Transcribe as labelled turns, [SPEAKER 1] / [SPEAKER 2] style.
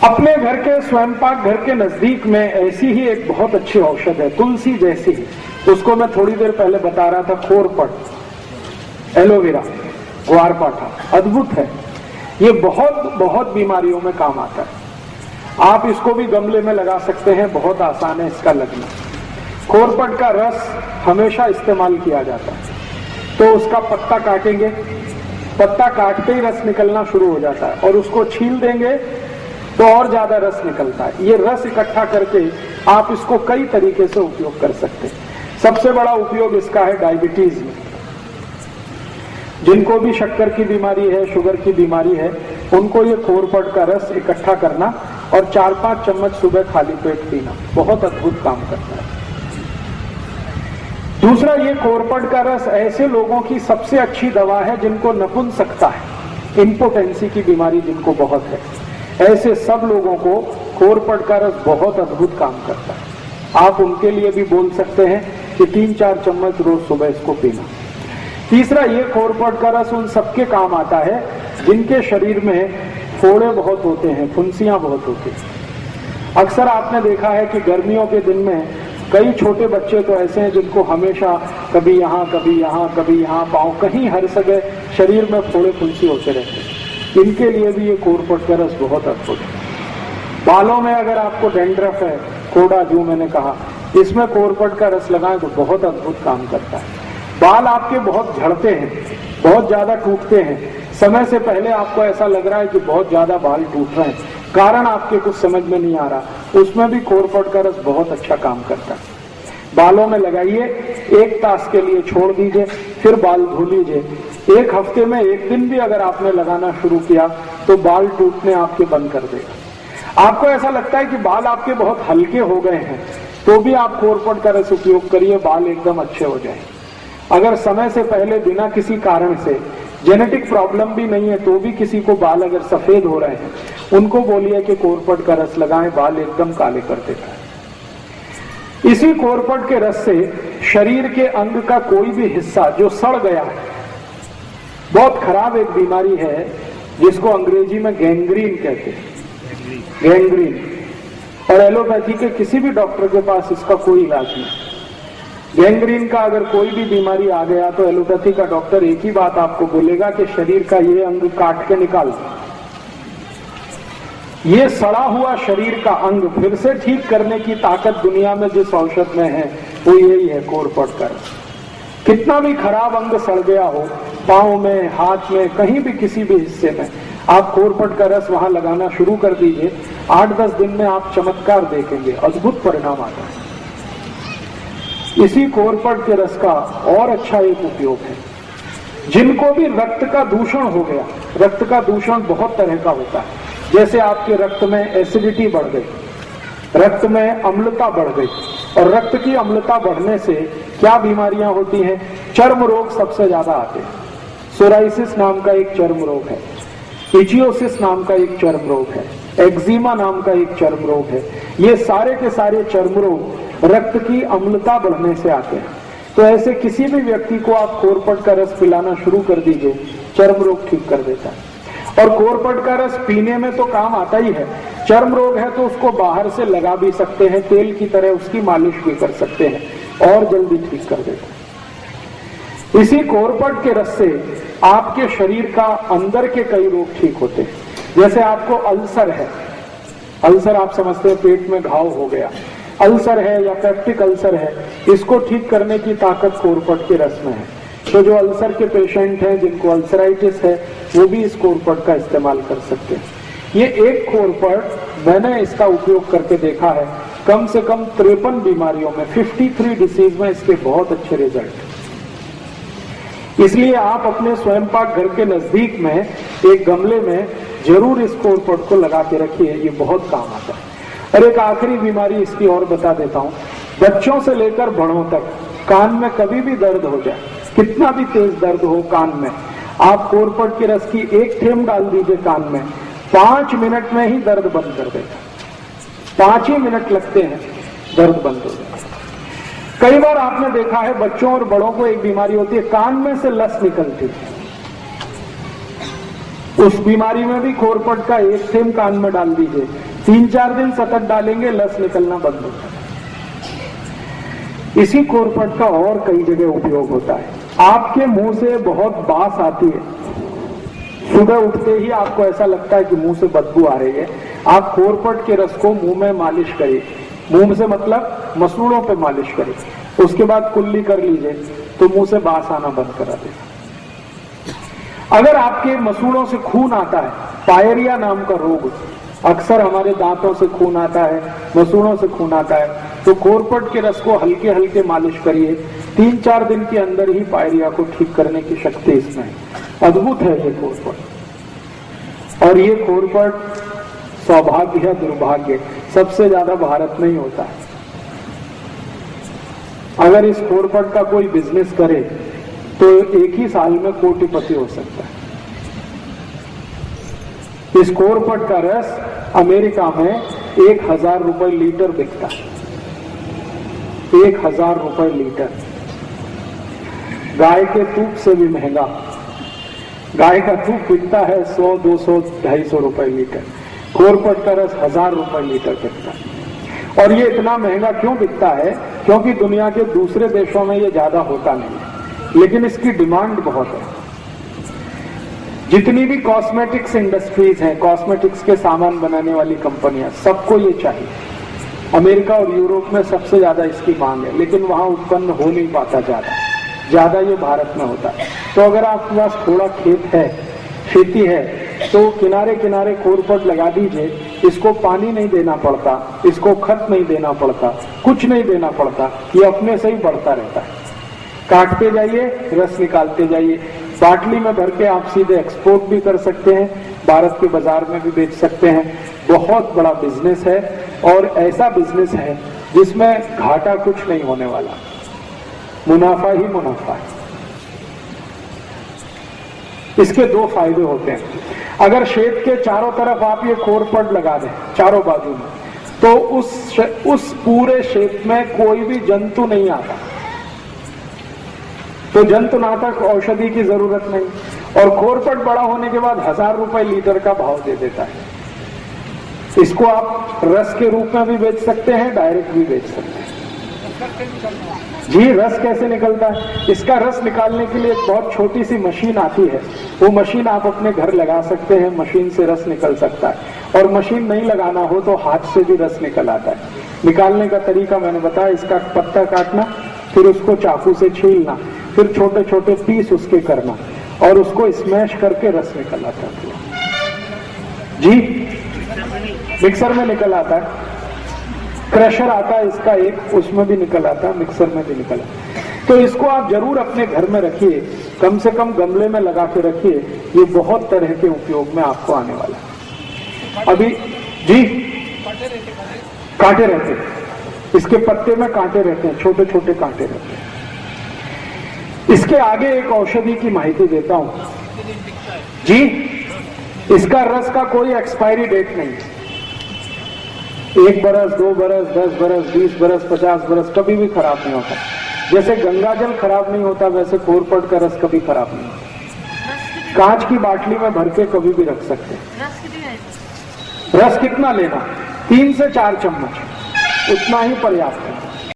[SPEAKER 1] अपने घर के स्वयंपाक घर के नजदीक में ऐसी ही एक बहुत अच्छी औषध है, तुलसी जैसी ही। उसको मैं थोड़ी देर पहले बता रहा था, खोरपट, एलोवेरा, ग्वारपाठा, अद्भुत है। ये बहुत बहुत बीमारियों में काम आता है। आप इसको भी गमले में लगा सकते हैं, बहुत आसान है इसका लगना। खोरपट का रस हमेशा इस्तेमाल किया जाता है। तो उसका पत्ता काटेंगे, पत्ता काटते ही रस निकलना शुरू हो जाता है, और उसको छील देंगे तो और ज्यादा रस निकलता है। ये रस इकट्ठा करके आप इसको कई तरीके से उपयोग कर सकते हैं। सबसे बड़ा उपयोग इसका है डायबिटीज में। जिनको भी शक्कर की बीमारी है, शुगर की बीमारी है, उनको ये खोरपट का रस इकट्ठा करना और 4-5 चम्मच सुबह खाली पेट पीना बहुत अद्भुत काम करता है। दूसरा, ये खोरपट का रस ऐसे लोगों की सबसे अच्छी दवा है जिनको नपुंसकता है, इंपोटेंसी की बीमारी जिनको बहुत है, ऐसे सब लोगों को खोरपट का रस बहुत अद्भुत काम करता है। आप उनके लिए भी बोल सकते हैं कि 3-4 चम्मच रोज सुबह इसको पीना। तीसरा, ये खोरपट का रस उन सबके काम आता है जिनके शरीर में फोड़े बहुत होते हैं, फुंसियां बहुत होती हैं। अक्सर आपने देखा है कि गर्मियों के दिन में कई छोटे बच्चे तो ऐसे हैं जिनको हमेशा कभी यहाँ कभी यहाँ कभी यहाँ, पाँव कहीं हर जगह शरीर में फोड़े फुंसी होते रहते हैं। इनके लिए भी ये खोरपट का रस बहुत अद्भुत है। बालों में अगर आपको डेंड्रफ है, कोड़ा जो मैंने कहा, इसमें खोरपट का रस लगाएं तो बहुत अद्भुत काम करता है। बाल आपके बहुत झड़ते हैं, बहुत ज्यादा टूटते हैं, समय से पहले आपको ऐसा लग रहा है कि बहुत ज्यादा बाल टूट रहे हैं, कारण आपके कुछ समझ में नहीं आ रहा, उसमें भी खोरपट का रस बहुत अच्छा काम करता है। बालों में लगाइए, 1 तास के लिए छोड़ दीजिए, फिर बाल धो लीजिए। 1 हफ्ते में 1 दिन भी अगर आपने लगाना शुरू किया तो बाल टूटने आपके बंद कर देगा। आपको ऐसा लगता है कि बाल आपके बहुत हल्के हो गए हैं, तो भी आप खोरपट का रस उपयोग करिए, बाल एकदम अच्छे हो जाए। अगर समय से पहले बिना किसी कारण से, जेनेटिक प्रॉब्लम भी नहीं है, तो भी किसी को बाल अगर सफेद हो रहे हैं, उनको बोलिए कि खोरपट का रस लगाएं, बाल एकदम काले कर देता है। इसी खोरपट के रस से शरीर के अंग का कोई भी हिस्सा जो सड़ गया है, बहुत खराब एक बीमारी है जिसको अंग्रेजी में गैंग्रीन कहते हैं, गैंग्रीन, और एलोपैथी के किसी भी डॉक्टर के पास इसका कोई इलाज नहीं। गैंग्रीन का अगर कोई भी बीमारी आ गया तो एलोपैथी का डॉक्टर एक ही बात आपको बोलेगा कि शरीर का ये अंग काट के निकाल। ये सड़ा हुआ शरीर का अंग फिर से ठीक करने की ताकत दुनिया में जिस औषध में है वो यही है, खोरपट का रस। कितना भी खराब अंग सड़ गया हो, पाँव में, हाथ में, कहीं भी किसी भी हिस्से में, आप खोरपट का रस वहां लगाना शुरू कर दीजिए। 8-10 दिन में आप चमत्कार देखेंगे, अद्भुत परिणाम आता है। इसी खोरपट के रस का और अच्छा एक उपयोग है, जिनको भी रक्त का दूषण हो गया, रक्त का दूषण बहुत तरह का होता है, जैसे आपके रक्त में एसिडिटी बढ़ गई, रक्त में अम्लता बढ़ गई, और रक्त की अम्लता बढ़ने से क्या बीमारियां होती हैं? चर्म रोग सबसे ज्यादा आते हैं। सोराइसिस नाम का एक चर्म रोग है, इचियोसिस नाम का एक चर्म रोग है, एक्जिमा नाम का एक चर्म रोग है। ये सारे के सारे चर्म रोग रक्त की अम्लता बढ़ने से आते हैं। तो ऐसे किसी भी व्यक्ति को आप खोरपट का रस पिलाना शुरू कर दीजिए, चर्म रोग ठीक कर देता है। और खोरपट का रस पीने में तो काम आता ही है, चर्म रोग है तो उसको बाहर से लगा भी सकते हैं, तेल की तरह उसकी मालिश भी कर सकते हैं और जल्दी ठीक कर देता है। इसी खोरपट के रस से आपके शरीर का अंदर के कई रोग ठीक होते हैं। जैसे आपको अल्सर है, अल्सर आप समझते हैं पेट में घाव हो गया, अल्सर है या पेप्टिक अल्सर है, इसको ठीक करने की ताकत खोरपट के रस में है। तो जो अल्सर के पेशेंट हैं, जिनको अल्सराइटिस है, वो भी इस खोरपट का इस्तेमाल कर सकते हैं। ये एक खोरपट मैंने इसका उपयोग करके देखा है, कम से कम 53 बीमारियों में, 53 डिसीज में इसके बहुत अच्छे रिजल्ट। इसलिए आप अपने स्वयंपाक घर के नजदीक में एक गमले में जरूर इस खोरपट को लगा के रखिए, ये बहुत काम आता है। और एक आखिरी बीमारी इसकी और बता देता हूँ, बच्चों से लेकर बड़ों तक कान में कभी भी दर्द हो जाए, कितना भी तेज दर्द हो कान में, आप खोरपट के रस की 1 थेंब डाल दीजिए कान में, 5 मिनट में ही दर्द बंद कर देगा। 5 ही मिनट लगते हैं, दर्द बंद हो जाएगा। कई बार आपने देखा है बच्चों और बड़ों को एक बीमारी होती है, कान में से लस निकलती है। उस बीमारी में भी खोरपट का 1 थेंब कान में डाल दीजिए, 3-4 दिन सतत डालेंगे, लस निकलना बंद होता है। इसी कोरपट का और कई जगह उपयोग होता है। आपके मुंह से बहुत बास आती है, सुबह उठते ही आपको ऐसा लगता है कि मुंह से बदबू आ रही है, आप कोरपट के रस को मुंह में मालिश करिए। मुंह से मतलब मसूड़ों पे मालिश करिए, उसके बाद कुल्ली कर लीजिए तो मुंह से बास आना बंद करा देगा। अगर आपके मसूड़ों से खून आता है, पायरिया नाम का रोग, अक्सर हमारे दांतों से खून आता है, मसूड़ों से खून आता है, तो कोरपट के रस को हल्के हल्के मालिश करिए। 3-4 दिन के अंदर ही पायरिया को ठीक करने की शक्ति इसमें है। अद्भुत है ये कोरपट। और ये कोरपट सौभाग्य है दुर्भाग्य, सबसे ज्यादा भारत में ही होता है। अगर इस कोरपट का कोई बिजनेस करे तो एक ही साल में कोटिपति हो सकता है। इस कोरपट का रस अमेरिका में 1000 रुपए लीटर बिकता है। 1000 रुपए लीटर। गाय के दूध से भी महंगा। गाय का दूध बिकता है 100, 200, 250 रुपए लीटर। कोरपट का रस 1000 रुपए लीटर बिकता है। और ये इतना महंगा क्यों बिकता है? क्योंकि दुनिया के दूसरे देशों में ये ज्यादा होता नहीं है, लेकिन इसकी डिमांड बहुत है। जितनी भी कॉस्मेटिक्स इंडस्ट्रीज हैं, कॉस्मेटिक्स के सामान बनाने वाली कंपनियां, सबको ये चाहिए। अमेरिका और यूरोप में सबसे ज्यादा इसकी मांग है, लेकिन वहां उत्पन्न हो नहीं पाता ज्यादा ये भारत में होता है। तो अगर आपके पास थोड़ा खेत है, खेती है, तो किनारे किनारे कोरपट लगा दीजिए। इसको पानी नहीं देना पड़ता, इसको खत नहीं देना पड़ता, कुछ नहीं देना पड़ता, ये अपने से ही बढ़ता रहता है। काटते जाइए, रस निकालते जाइए। बाटली में भर के आप सीधे एक्सपोर्ट भी कर सकते हैं, भारत के बाजार में भी बेच सकते हैं। बहुत बड़ा बिजनेस है, और ऐसा बिजनेस है जिसमें घाटा कुछ नहीं होने वाला, मुनाफा ही मुनाफा है। इसके 2 फायदे होते हैं। अगर खेत के चारों तरफ आप ये कोरपट लगा दें, चारों बाजू में, तो उस पूरे खेत में कोई भी जंतु नहीं आता, तो जंतुनाशक औषधि की जरूरत नहीं। और कोरपट बड़ा होने के बाद 1000 रुपए लीटर का भाव दे देता है। इसको आप रस के रूप में भी बेच सकते हैं, डायरेक्ट भी बेच सकते हैं। जी, रस कैसे निकलता है? इसका रस निकालने के लिए एक बहुत छोटी सी मशीन आती है, वो मशीन आप अपने घर लगा सकते हैं, मशीन से रस निकल सकता है। और मशीन नहीं लगाना हो तो हाथ से भी रस निकल आता है। निकालने का तरीका मैंने बताया, इसका पत्ता काटना, फिर उसको चाकू से छीलना, फिर छोटे छोटे पीस उसके करना, और उसको स्मैश करके रस निकल आता है। जी, मिक्सर में निकल आता है, क्रशर आता है इसका एक, उसमें भी निकल आता है, मिक्सर में भी निकल आता है। तो इसको आप जरूर अपने घर में रखिए, कम से कम गमले में लगा के रखिए, ये बहुत तरह के उपयोग में आपको आने वाला है। अभी जी, कांटे रहते हैं, इसके पत्ते में कांटे रहते हैं, छोटे छोटे कांटे रहते हैं। इसके आगे एक औषधि की माहिती देता हूं जी। इसका रस का कोई एक्सपायरी डेट नहीं है। 1 बरस, 2 बरस, 10 बरस, 20 बरस, 50 बरस, कभी भी खराब नहीं होता। जैसे गंगा जल खराब नहीं होता, वैसे कोरपट का रस कभी खराब नहीं होता। कांच की बाटली में भर के कभी भी रख सकते हैं। रस कितना लेना? 3 से 4 चम्मच, उतना ही पर्याप्त है।